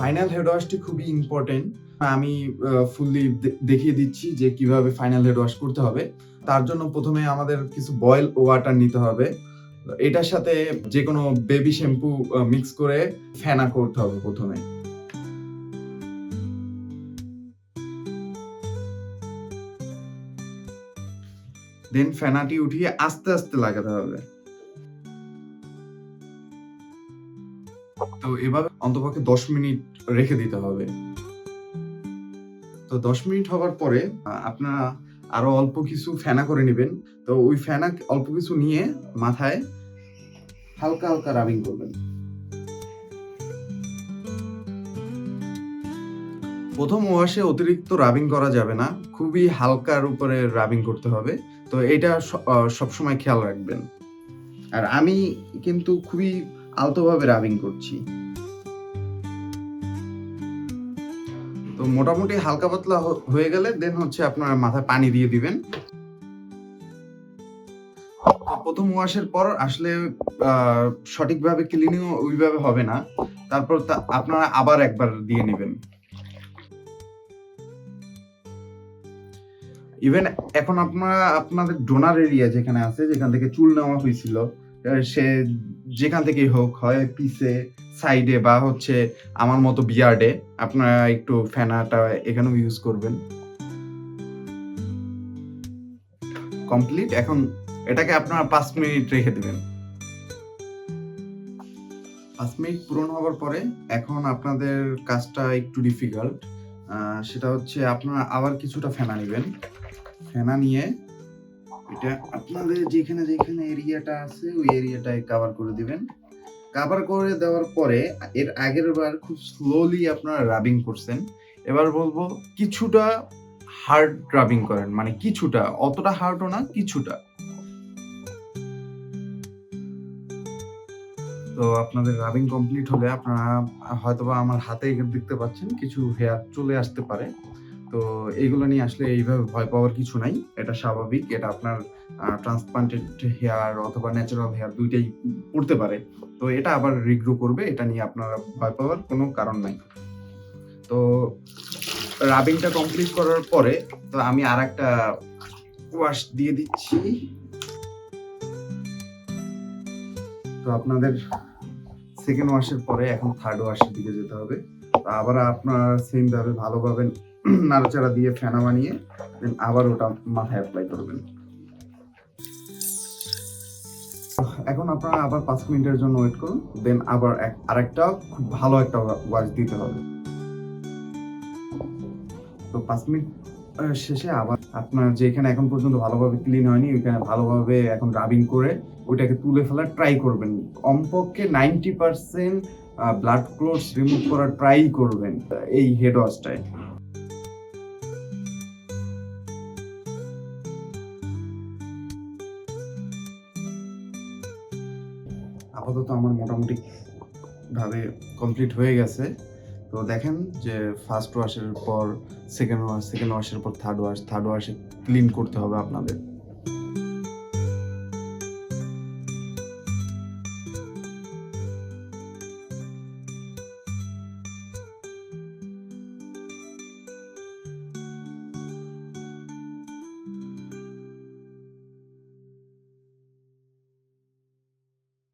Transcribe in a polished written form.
Final head ওয়াশটি খুবই important. আমি fully দেখিয়ে দিচ্ছি যে কিভাবে ফাইনাল হেড ওয়াশ করতে হবে। তার জন্য প্রথমে আমাদের কিছু বয়েল ওয়াটার নিতে হবে। এটার সাথে যেকোনো বেবি শ্যাম্পু মিক্স করে ফেনা করতে হবে প্রথমে। দেন ফেনাটি উঠিয়ে আস্তে আস্তে লাগাতে হবে। তো এভাবে অন্তপক্ষে 10 মিনিট রেখে দিতে হবে। তো 10 মিনিট হবার পরে আপনারা আরো অল্প কিছু ফেনা করে নেবেন। তো ওই ফেনা অল্প কিছু নিয়ে মাথায় হালকা হালকা রাবিং করবেন। প্রথম ওয়াশে অতিরিক্ত রাবিং করা যাবে না, খুবই হালকার উপরে রাবিং করতে হবে। তো এটা সবসময় খেয়াল রাখবেন। আর আমি কিন্তু খুবই আলতোভাবে রাবিং করছি। তো মোটামুটি হালকা পাতলা হয়ে গেলে দেন হচ্ছে আপনার মাথায় পানি দিয়ে দিবেন। প্রথম ওয়াশের পর আসলে সঠিকভাবে ক্লিনিং ওইভাবে হবে না, তারপর আপনারা আবার একবার দিয়ে নেবেন। ইভেন এখন আপনারা আপনাদের ডোনার এরিয়া যেখানে আছে, যেখান থেকে চুল নেওয়া হয়েছিল, সে যেখান থেকেই হোক, হয় পিছে, সাইডে বা হচ্ছে আমার মতো বিয়ার্ডে, আপনারা একটু ফেনাটা এখানেও ইউজ করবেন। কমপ্লিট। এখন এটাকে আপনারা 5 মিনিট রেখে দিবেন। 5 মিনিট পূরণ হওয়ার পরে এখন আপনাদের কাজটা একটু ডিফিকাল্ট। সেটা হচ্ছে আপনারা আবার কিছুটা ফেনা নেবেন। ফেনা নিয়ে এটা আপনাদের যেখানে যেখানে এরিয়াটা আছে ওই এরিয়াটায় কভার করে দিবেন। কভার করে দেওয়ার পরে এর আগের বার খুব স্লোলি আপনারা রাবিং করছেন, এবার বলবো কিছুটা হার্ড রাবিং করেন, মানে কিছুটা, অতটা হার্ডও না, কিছুটা। তো আপনাদের রাবিং কমপ্লিট হলে আপনারা হয়তোবা আমার হাতে দেখতে পাচ্ছেন কিছু হেয়ার চলে আসতে পারে। তো এইগুলো নিয়ে আসলে এইভাবে ভয় পাওয়ার কিছু নাই, এটা স্বাভাবিক। এটা আপনার ট্রান্সপ্লান্টেড হেয়ার অথবা ন্যাচারাল হেয়ার দুইটাই পড়তে পারে। তো এটা আবার রিগ্রো করবে, এটা নিয়ে আপনারা ভয় পাওয়ার কোনো কারণ নাই। তো রাবিংটা কমপ্লিট করার পরে তো আমি আর একটা ওয়াশ দিয়ে দিচ্ছি। তো আপনাদের সেকেন্ড ওয়াশের পরে এখন থার্ড ওয়াশের দিকে যেতে হবে। আবার আপনারা সেম ভাবে ভালোভাবে নাড়াচাড়া দিয়ে ফেনা বানিয়ে দেন আবার ওটা মাথায় অ্যাপ্লাই করবেন। এখন আপনারা আবার 5 মিনিটের জন্য ওয়েট করুন, দেন আবার আরেকটা খুব ভালো একটা ওয়াশ দিতে হবে। তো 5 মিনিট শেষে আবার আপনার যেখানে এখন পর্যন্ত ভালোভাবে ক্লিন হয়নি ওইখানে ভালোভাবে এখন রাবিং করে ওইটাকে তুলে ফেলার ট্রাই করবেন। কমপক্ষে 90% ব্লাড ক্লটস রিমুভ করার ট্রাই করবেন এই হেড ওয়াশটায়। আপাতত আমার মোটামুটি ভাবে কমপ্লিট হয়ে গেছে। তো দেখেন যে ফার্স্ট ওয়াশের পর সেকেন্ড ওয়াশের পর থার্ড ওয়াশে ক্লিন করতে হবে আপনাদের।